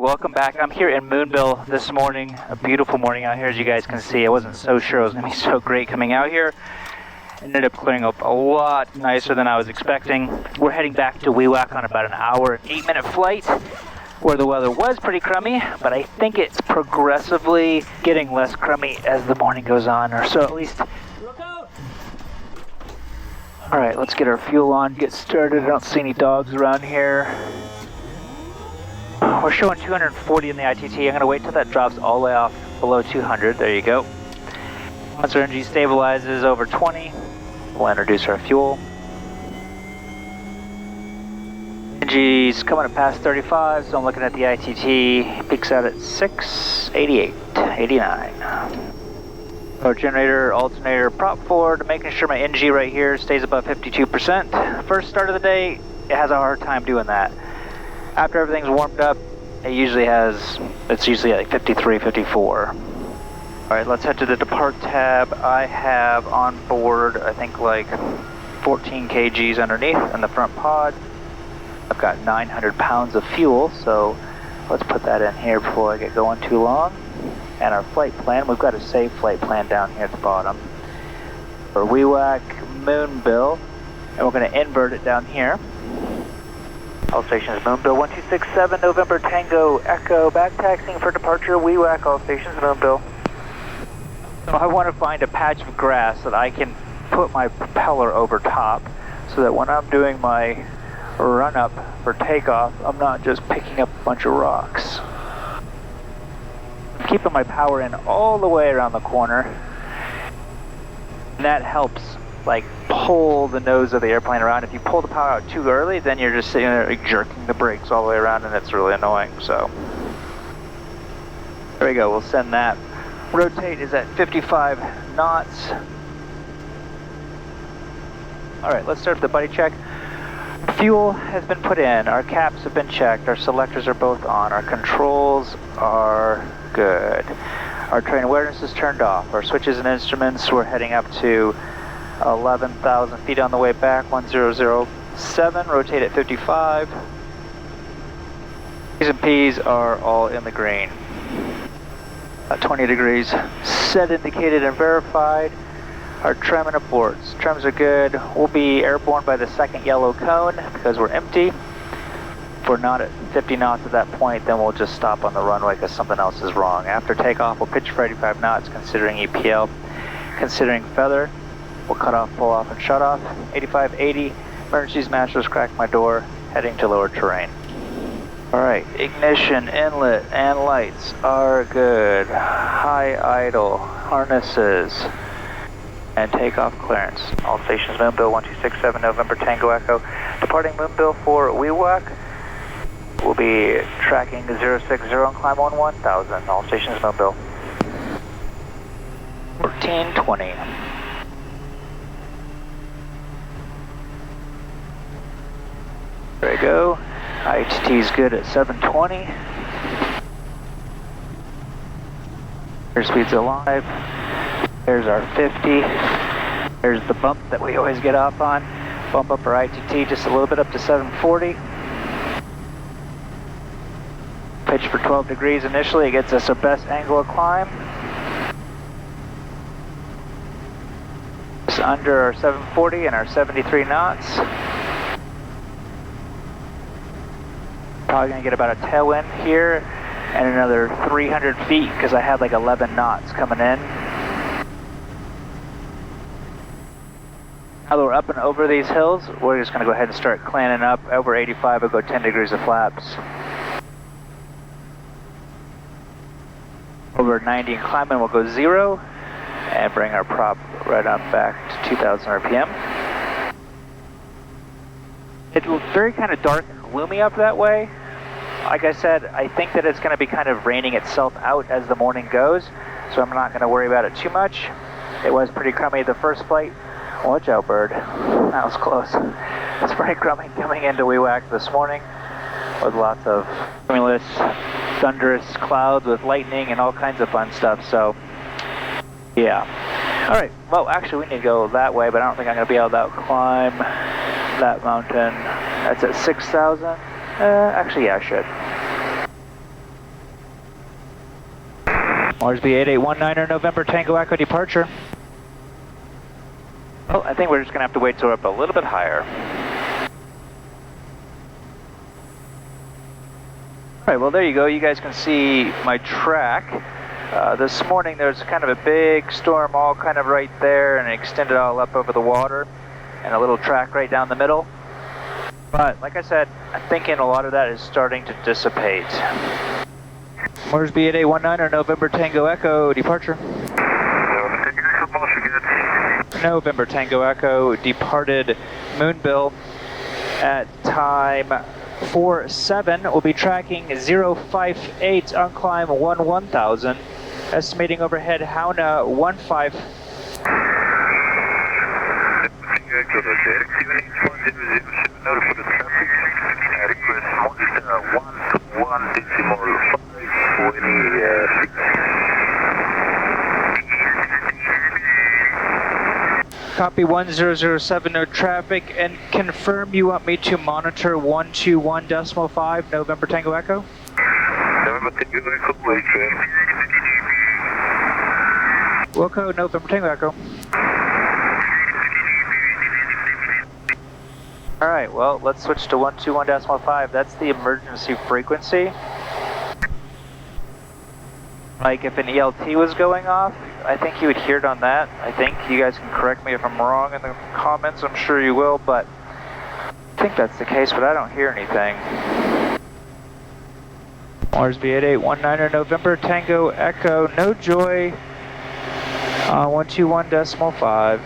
welcome back. I'm here in Moonville this morning. A beautiful morning out here, as you guys can see. I wasn't so sure it was going to be so great coming out here. It ended up clearing up a lot nicer than I was expecting. We're heading back to WeWack on about an hour and 8-minute flight, where the weather was pretty crummy, but I think it's progressively getting less crummy as the morning goes on, or so at least. Look out! Alright, let's get our fuel on, get started. I don't see any dogs around here. We're showing 240 in the ITT. I'm going to wait till that drops all the way off below 200. There you go. Once our NG stabilizes over 20, we'll introduce our fuel. NG's coming up past 35, so I'm looking at the ITT. Peaks out at 688, 89. Our generator, alternator, prop forward, making sure my NG right here stays above 52%. First start of the day, it has a hard time doing that. After everything's warmed up, it's usually like 53, 54. All right, let's head to the depart tab. I have on board, I think like 14 kgs underneath in the front pod. I've got 900 pounds of fuel, so let's put that in here before I get going too long. And our flight plan, we've got a safe flight plan down here at the bottom. For WeWack Moonville, and we're going to invert it down here. All stations Moonville 1267 November Tango Echo, back taxiing for departure WeWack, all stations Moonville. So I want to find a patch of grass that I can put my propeller over top, so that when I'm doing my run up for takeoff, I'm not just picking up a bunch of rocks. I'm keeping my power in all the way around the corner, and that helps like pull the nose of the airplane around. If you pull the power out too early, then you're just sitting there like, jerking the brakes all the way around, and it's really annoying. So there we go, we'll send that. Rotate is at 55 knots. Alright, let's start with the buddy check. Fuel has been put in, our caps have been checked, our selectors are both on, our controls are good. Our terrain awareness is turned off, our switches and instruments, we're heading up to 11,000 feet on the way back, 1007, rotate at 55. P's and P's are all in the green. 20 degrees set, indicated, and verified. Our trim and aborts. Trims are good. We'll be airborne by the second yellow cone because we're empty. If we're not at 50 knots at that point, then we'll just stop on the runway because something else is wrong. After takeoff, we'll pitch for 85 knots considering EPL. Considering feather, we'll cut off, pull off, and shut off. 85, 80. Emergency smashers cracked my door, heading to lower terrain. Alright, ignition, inlet, and lights are good. High idle, harnesses, and takeoff clearance. All stations Moonville 1267 November Tango Echo. Departing Moonville for WeWack. We'll be tracking 060 and climb on 1000. All stations Moonville. 1420. There we go. ITT is good at 720. Airspeed's alive. There's our 50. There's the bump that we always get off on. Bump up our ITT just a little bit up to 740. Pitch for 12 degrees initially. It gets us our best angle of climb. Just under our 740 and our 73 knots. Probably going to get about a tailwind here and another 300 feet because I had like 11 knots coming in. Now that we're up and over these hills, we're just going to go ahead and start clanning up. Over 85, we'll go 10 degrees of flaps. Over 90 and climbing, we'll go 0 and bring our prop right on back to 2000 RPM. It looks very kind of dark and gloomy up that way. Like I said, I think that it's going to be kind of raining itself out as the morning goes, so I'm not going to worry about it too much. It was pretty crummy the first flight. Watch out, bird. That was close. It's pretty crummy coming into WeWack this morning with lots of cumulus, thunderous clouds with lightning and all kinds of fun stuff, so yeah. Alright, well actually we need to go that way, but I don't think I'm going to be able to climb that mountain. That's at 6,000. Actually, yeah, I should. Moresby 8819er, November Tango Echo departure. Well, I think we're just going to have to wait till we're up a little bit higher. Alright, well there you go. You guys can see my track. This morning there's kind of a big storm all kind of right there, and it extended all up over the water, and a little track right down the middle. But like I said, I'm thinking a lot of that is starting to dissipate. Moresby 8819er, November Tango Echo departure. November Tango Echo departed Moonbill at time 47. We'll be tracking 058 on climb 1000, estimating overhead Hauna 15. Copy 1007, no traffic, and confirm you want me to monitor 121.5 November Tango Echo? November Tango Echo, wait train. Wilco, November Tango Echo. Alright, well, let's switch to 121.5. That's the emergency frequency. Like if an ELT was going off, I think you would hear it on that. I think you guys can correct me if I'm wrong in the comments. I'm sure you will, but I think that's the case, but I don't hear anything. Moresby 8819er, November Tango Echo, no joy, 121.5.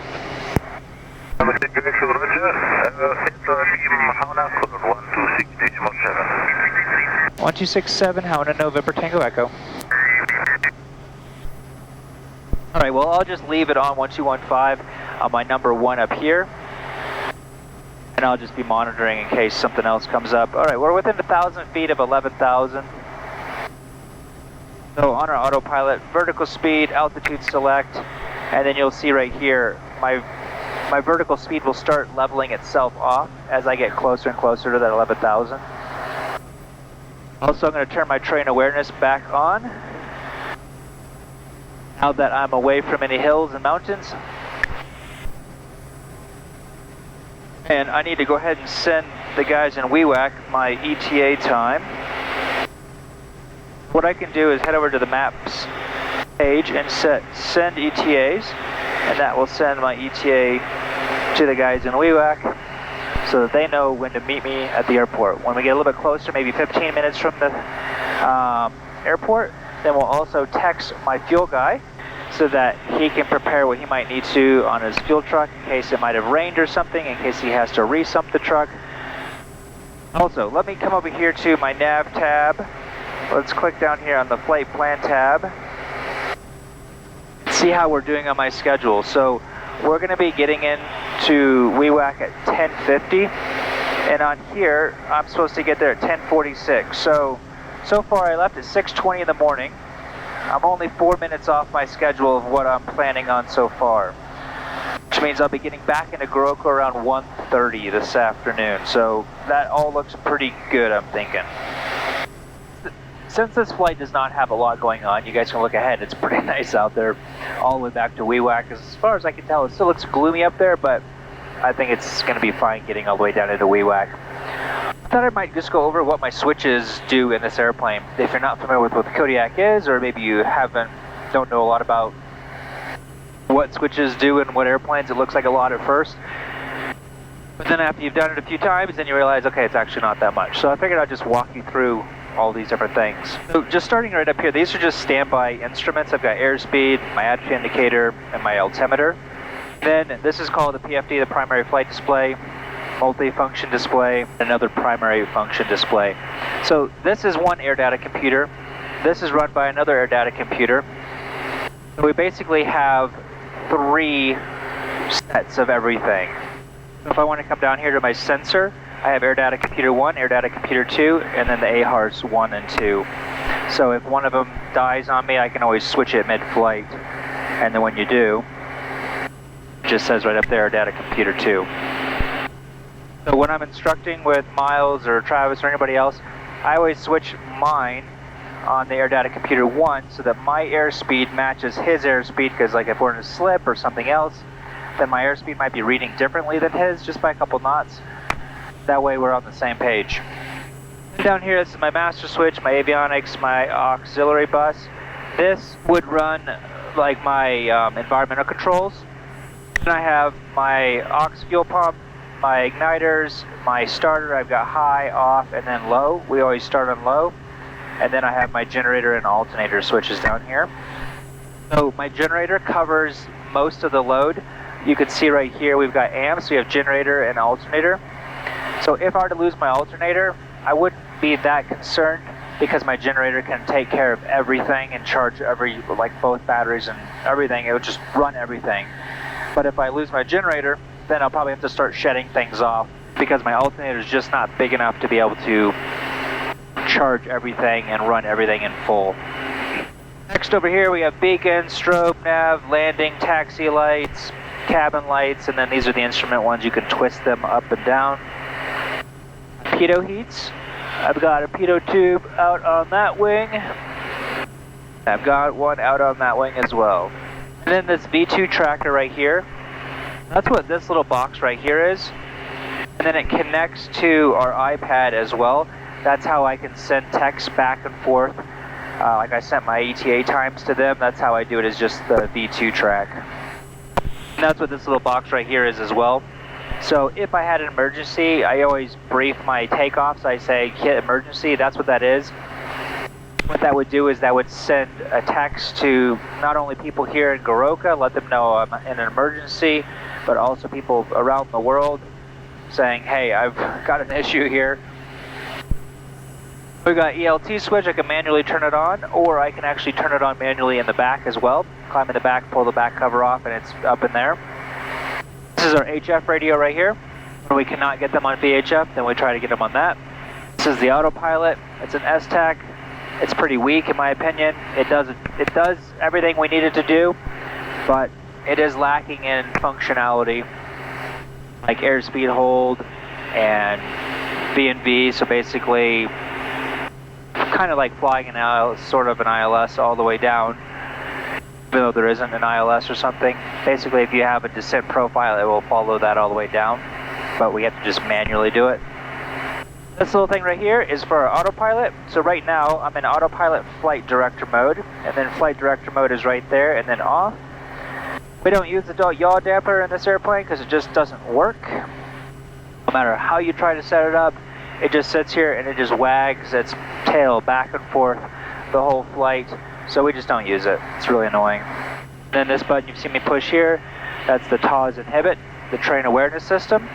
1267, Hauna, November Tango Echo. Alright, well I'll just leave it on 1215 on my number 1 up here, and I'll just be monitoring in case something else comes up. Alright, we're within 1,000 feet of 11,000. So on our autopilot, vertical speed, altitude select, and then you'll see right here, my vertical speed will start leveling itself off as I get closer and closer to that 11,000. Also, I'm going to turn my terrain awareness back on, now that I'm away from any hills and mountains. And I need to go ahead and send the guys in WEWAC my ETA time. What I can do is head over to the maps page and send ETAs, and that will send my ETA to the guys in WEWAC so that they know when to meet me at the airport. When we get a little bit closer, maybe 15 minutes from the airport, then we'll also text my fuel guy so that he can prepare what he might need to on his fuel truck in case it might have rained or something, in case he has to resump the truck. Also, let me come over here to my nav tab. Let's click down here on the flight plan tab. See how we're doing on my schedule. So we're going to be getting into WEWAC at 10:50, and on here I'm supposed to get there at 10:46. So far I left at 6:20 in the morning. I'm only 4 minutes off my schedule of what I'm planning on so far, which means I'll be getting back into Kuroko around 1:30 this afternoon. So that all looks pretty good, I'm thinking. Since this flight does not have a lot going on, you guys can look ahead. It's pretty nice out there all the way back to WEWAC. As far as I can tell, it still looks gloomy up there, but I think it's going to be fine getting all the way down into WEWAC. I thought I might just go over what my switches do in this airplane. If you're not familiar with what the Kodiak is, or maybe you don't know a lot about what switches do in what airplanes, it looks like a lot at first. But then after you've done it a few times, then you realize, okay, it's actually not that much. So I figured I'd just walk you through all these different things. So just starting right up here, these are just standby instruments. I've got airspeed, my attitude indicator, and my altimeter. Then this is called the PFD, the primary flight display, multi-function display, another primary function display. So this is one air data computer. This is run by another air data computer. So we basically have 3 sets of everything. So if I want to come down here to my sensor, I have air data computer 1, air data computer 2, and then the AHRS 1 and 2. So if one of them dies on me, I can always switch it mid-flight. And then when you do, it just says right up there, air data computer 2. So when I'm instructing with Miles or Travis or anybody else, I always switch mine on the air data computer 1 so that my airspeed matches his airspeed, because like if we're in a slip or something else, then my airspeed might be reading differently than his just by a couple knots. That way we're on the same page. Down here, this is my master switch, my avionics, my auxiliary bus. This would run like my environmental controls. Then I have my aux fuel pump, my igniters, my starter. I've got high, off, and then low. We always start on low. And then I have my generator and alternator switches down here. So my generator covers most of the load. You can see right here we've got amps, we have generator and alternator. So if I were to lose my alternator, I wouldn't be that concerned because my generator can take care of everything and charge like both batteries and everything. It would just run everything. But if I lose my generator, then I'll probably have to start shedding things off because my alternator is just not big enough to be able to charge everything and run everything in full. Next over here we have beacon, strobe, nav, landing, taxi lights, cabin lights, and then these are the instrument ones. You can twist them up and down. Pitot heats. I've got a pitot tube out on that wing. I've got one out on that wing as well. And then this V2 tracker right here. That's what this little box right here is. And then it connects to our iPad as well. That's how I can send text back and forth. Like I sent my ETA times to them. That's how I do it, is just the V2 track. And that's what this little box right here is as well. So if I had an emergency, I always brief my takeoffs. I say, hit emergency, that's what that is. What that would do is that would send a text to not only people here in Goroka, let them know I'm in an emergency, but also people around the world saying, hey, I've got an issue here. We've got ELT switch, I can manually turn it on, or I can actually turn it on manually in the back as well. Climb in the back, pull the back cover off, and it's up in there. This is our HF radio right here. When we cannot get them on VHF, then we try to get them on that. This is the autopilot. It's an S-TAC. It's pretty weak in my opinion. It does everything we need it to do, but it is lacking in functionality, like airspeed hold and V&V. So basically, kind of like flying an sort of an ILS all the way down, even though there isn't an ILS or something. Basically, if you have a descent profile, it will follow that all the way down, but we have to just manually do it. This little thing right here is for our autopilot. So right now, I'm in autopilot flight director mode, and then flight director mode is right there, and then off. We don't use the yaw damper in this airplane because it just doesn't work. No matter how you try to set it up, it just sits here and it just wags its tail back and forth the whole flight. So we just don't use it. It's really annoying. And then this button you've seen me push here, that's the TAWS inhibit, the train awareness system.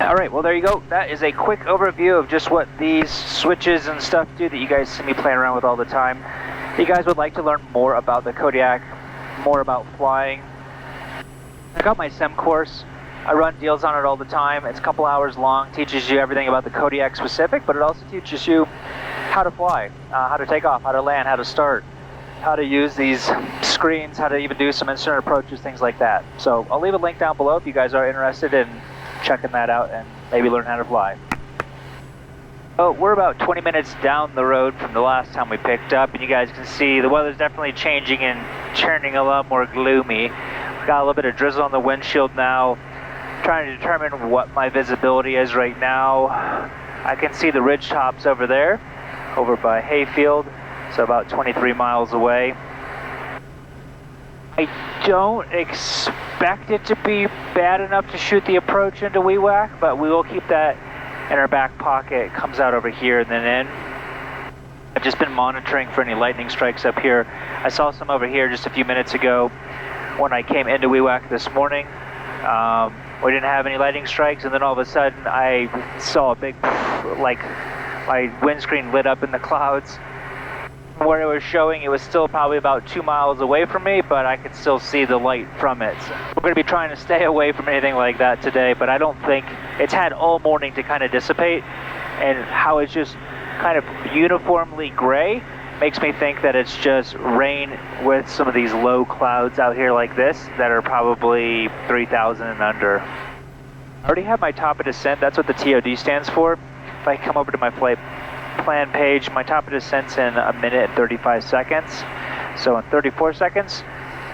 Alright, well there you go. That is a quick overview of just what these switches and stuff do that you guys see me playing around with all the time. If you guys would like to learn more about the Kodiak, more about flying, I got my SEM course. I run deals on it all the time. It's a couple hours long, teaches you everything about the Kodiak specific, but it also teaches you how to fly, how to take off, how to land, how to start, how to use these screens, how to even do some instrument approaches, things like that. So I'll leave a link down below if you guys are interested in checking that out and maybe learn how to fly. Oh, we're about 20 minutes down the road from the last time we picked up, and you guys can see the weather's definitely changing and turning a lot more gloomy. We've got a little bit of drizzle on the windshield now. Trying to determine what my visibility is right now. I can see the ridge tops over there, over by Hayfield, so about 23 miles away. I don't expect it to be bad enough to shoot the approach into WEWAC, but we will keep that in our back pocket. It comes out over here and then in. I've just been monitoring for any lightning strikes up here. I saw some over here just a few minutes ago when I came into WEWAC this morning. We didn't have any lightning strikes, and then all of a sudden I saw a big, like, my windscreen lit up in the clouds. Where it was showing, it was still probably about 2 miles away from me, but I could still see the light from it. So we're going to be trying to stay away from anything like that today, but I don't think it's had all morning to kind of dissipate, and how it's just kind of uniformly gray makes me think that it's just rain with some of these low clouds out here like this that are probably 3,000 and under. I already have my top of descent. That's what the TOD stands for. If I come over to my flight plan page, my top of descent's in 1 minute and 35 seconds. So in 34 seconds,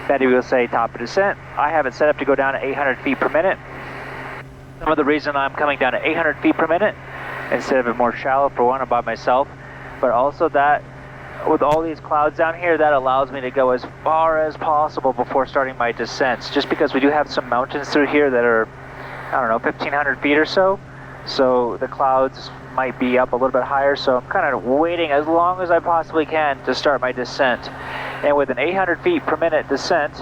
Betty will say top of descent. I have it set up to go down to 800 feet per minute. Some of the reason I'm coming down to 800 feet per minute instead of it more shallow, for one, I'm by myself, but also that with all these clouds down here, that allows me to go as far as possible before starting my descents, just because we do have some mountains through here that are, I don't know, 1,500 feet or so. So the clouds might be up a little bit higher, so I'm kind of waiting as long as I possibly can to start my descent. And with an 800 feet per minute descent,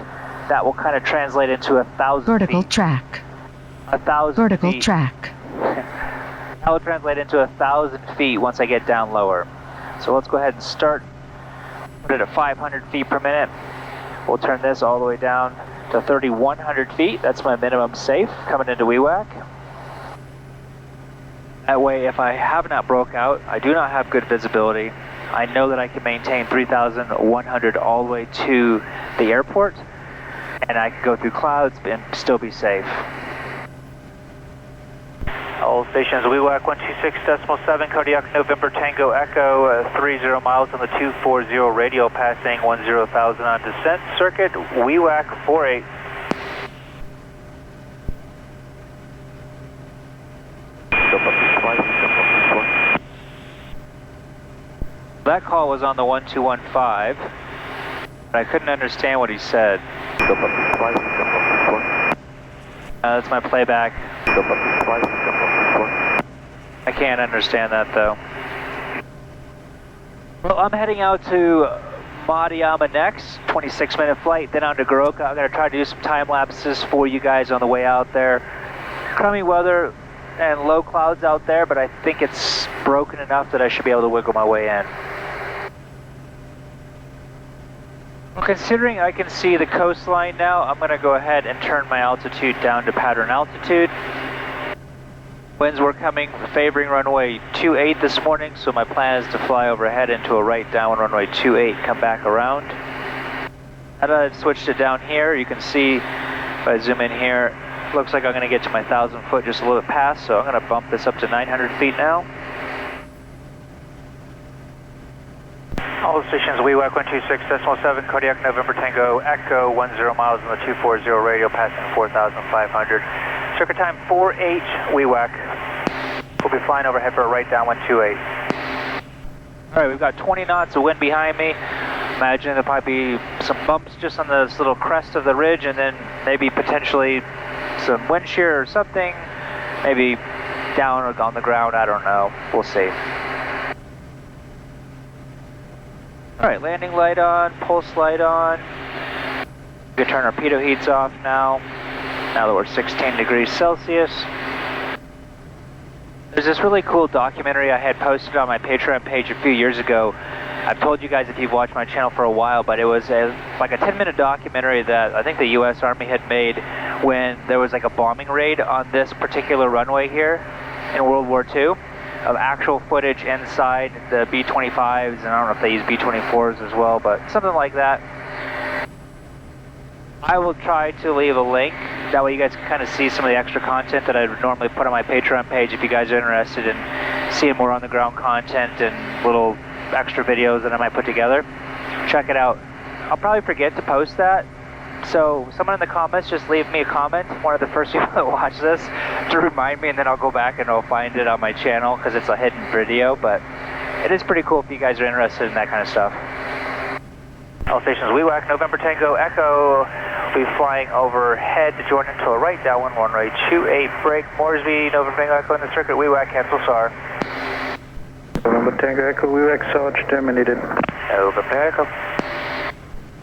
that will kind of translate into 1,000 vertical feet. track. 1,000 vertical feet. track. That will translate into 1,000 feet once I get down lower. So let's go ahead and start. Put it at 500 feet per minute. We'll turn this all the way down to 3,100 feet. That's my minimum safe coming into WEWAC. That way, if I have not broke out, I do not have good visibility, I know that I can maintain 3,100 all the way to the airport, and I can go through clouds and still be safe. All stations, WEWAC 126.7, Cardiac November Tango Echo, 30 miles on the 240 radial, passing 10,000 on descent circuit, WEWAC 48. That call was on the 1215, but I couldn't understand what he said. That's my playback. I can't understand that though. Well, I'm heading out to Madiyama next, 26-minute flight, then on to Goroka. I'm going to try to do some time lapses for you guys on the way out there. Crummy weather and low clouds out there, but I think it's broken enough that I should be able to wiggle my way in. Well, considering I can see the coastline now, I'm going to go ahead and turn my altitude down to pattern altitude. Winds were coming, favoring runway 28 this morning, so my plan is to fly overhead into a right downwind runway 28, come back around. Now that I've switched it down here, you can see, if I zoom in here, looks like I'm going to get to my 1,000 foot just a little bit past, so I'm going to bump this up to 900 feet now. All stations, WEWAC 126.7, Cardiac November Tango Echo, 10 miles on the 240 radial, passing 4,500. Circuit time 48, WEWAC. We'll be flying overhead for a right downwind 28. Alright, we've got 20 knots of wind behind me. Imagine there'll probably be some bumps just on this little crest of the ridge, and then maybe potentially some wind shear or something. Maybe down or on the ground, I don't know. We'll see. Alright, landing light on, pulse light on. We can turn our pitot heats off now that we're 16 degrees Celsius. There's this really cool documentary I had posted on my Patreon page a few years ago. I've told you guys if you've watched my channel for a while, but it was like a 10-minute documentary that I think the US Army had made when there was like a bombing raid on this particular runway here in World War II. Of actual footage inside the B-25s, and I don't know if they use B-24s as well, but something like that. I will try to leave a link, that way you guys can kind of see some of the extra content that I would normally put on my Patreon page if you guys are interested in seeing more on the ground content and little extra videos that I might put together. Check it out. I'll probably forget to post that, so someone in the comments just leave me a comment, one of the first people that watch this, to remind me, and then I'll go back and I'll find it on my channel because it's a hidden video, but it is pretty cool if you guys are interested in that kind of stuff. All stations, WEWAC November Tango Echo, we'll be flying overhead to join into a right downwind runway 28, break, Moresby, November Tango Echo in the circuit, WEWAC, cancel SAR. November Tango Echo, WEWAC, Sarge terminated. November Tango Echo.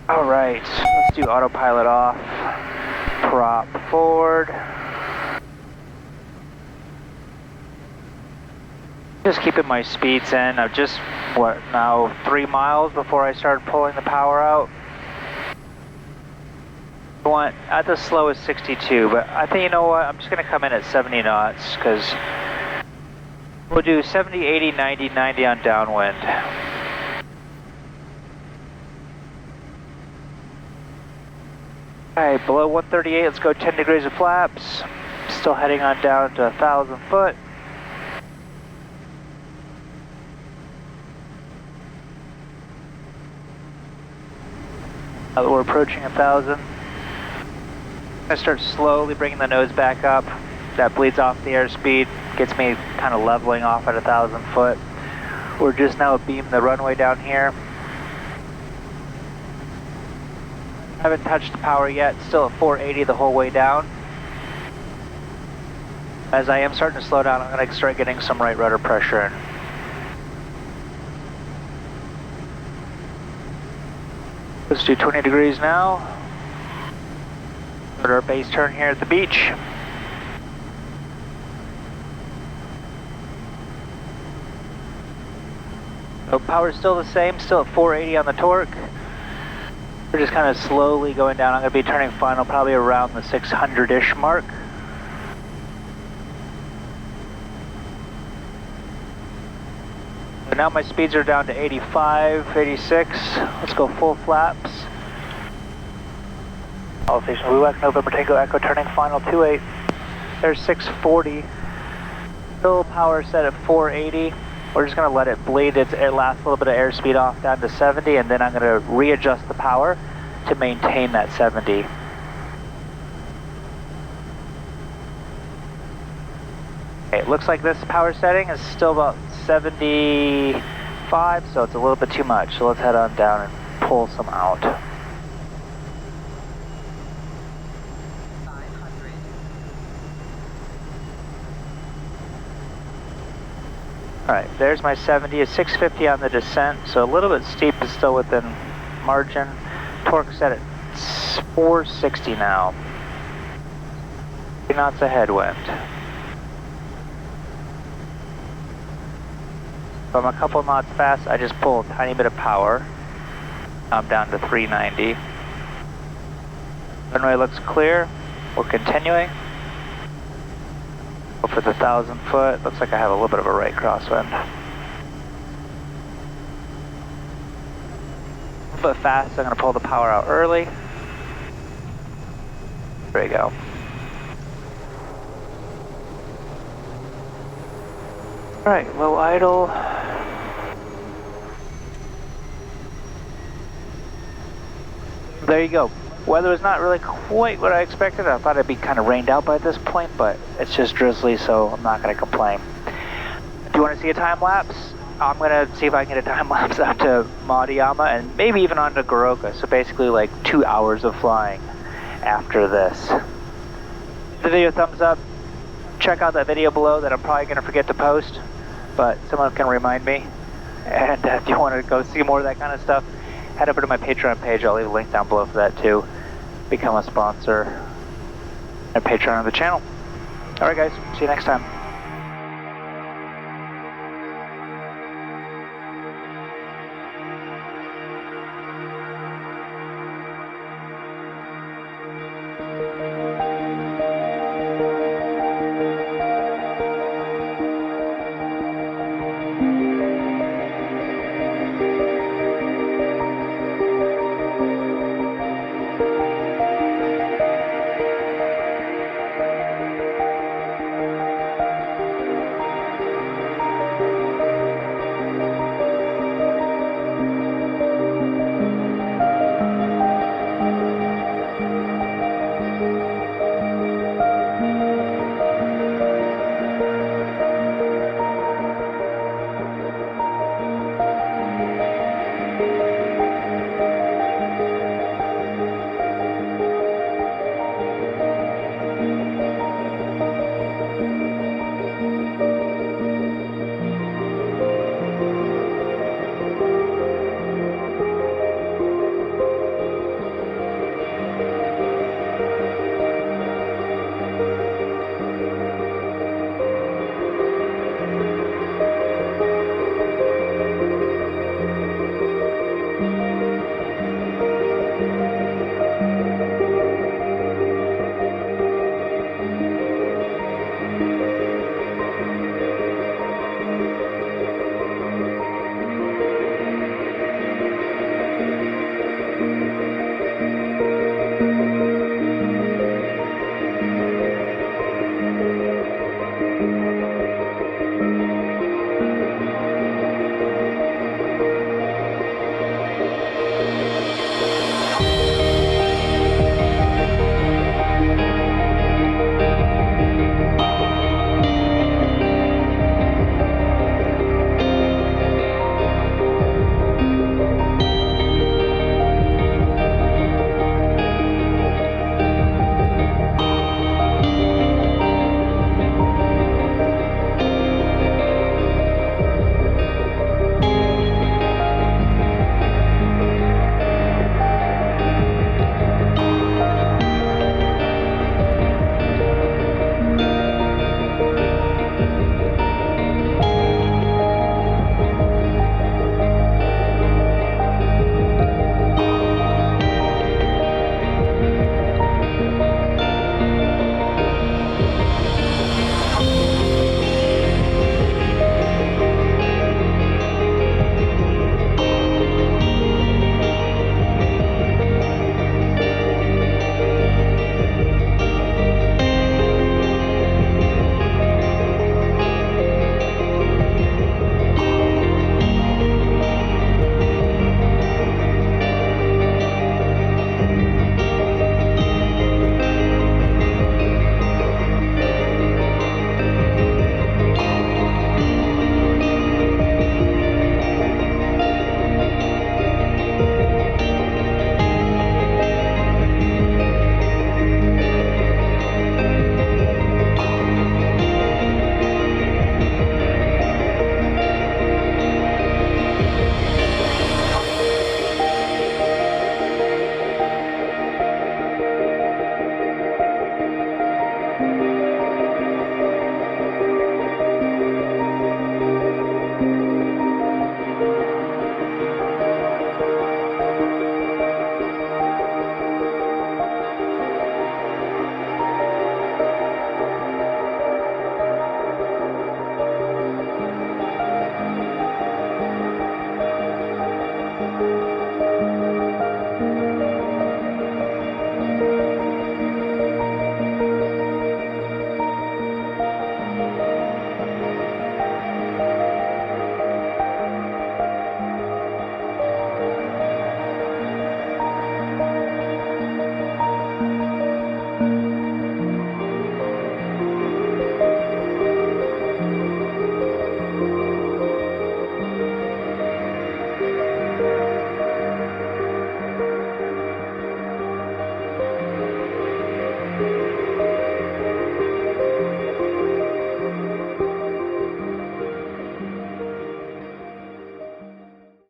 Alright, let's do autopilot off, prop forward. Just keeping my speeds in. I'm just, what, now 3 miles before I start pulling the power out. I want at the slowest 62, but I think, you know what, I'm just going to come in at 70 knots, because we'll do 70, 80, 90, 90 on downwind. Alright, below 138, let's go 10 degrees of flaps. Still heading on down to 1,000 foot. Now that we're approaching 1,000, I'm gonna start slowly bringing the nose back up. That bleeds off the airspeed, gets me kind of leveling off at 1,000 foot. We're just now beamed the runway down here. Haven't touched the power yet, still at 480 the whole way down. As I am starting to slow down, I'm going to start getting some right rudder pressure in. Let's do 20 degrees now. Put our base turn here at the beach. So power's still the same, still at 480 on the torque. We're just kind of slowly going down. I'm going to be turning final probably around the 600-ish mark. So now my speeds are down to 85, 86. Let's go full flaps. All station WWAC November Tango Echo turning final 28. There's 640. Still power set at 480. We're just going to let it bleed its last little bit of airspeed off down to 70, and then I'm going to readjust the power to maintain that 70. Okay, it looks like this power setting is still about 75, so it's a little bit too much. So let's head on down and pull some out. Alright, there's my 70, it's 650 on the descent, so a little bit steep is still within margin. Torque set at 460 now. 3 knots of headwind. If I'm a couple knots fast, I just pull a tiny bit of power. I'm down to 390. Runway looks clear, we're continuing. Go for the 1,000 foot. Looks like I have a little bit of a right crosswind. A little bit fast, so I'm going to pull the power out early. There we go. Alright, low idle. There you go. Weather was not really quite what I expected. I thought it'd be kind of rained out by this point, but it's just drizzly, so I'm not going to complain. Do you want to see a time lapse? I'm going to see if I can get a time lapse out to Madayama and maybe even on to Goroka. So basically like 2 hours of flying after this. The video thumbs up. Check out that video below that I'm probably going to forget to post, but someone can remind me. And if you want to go see more of that kind of stuff, head over to my Patreon page. I'll leave a link down below for that too. Become a sponsor and Patreon of the channel. Alright guys, see you next time.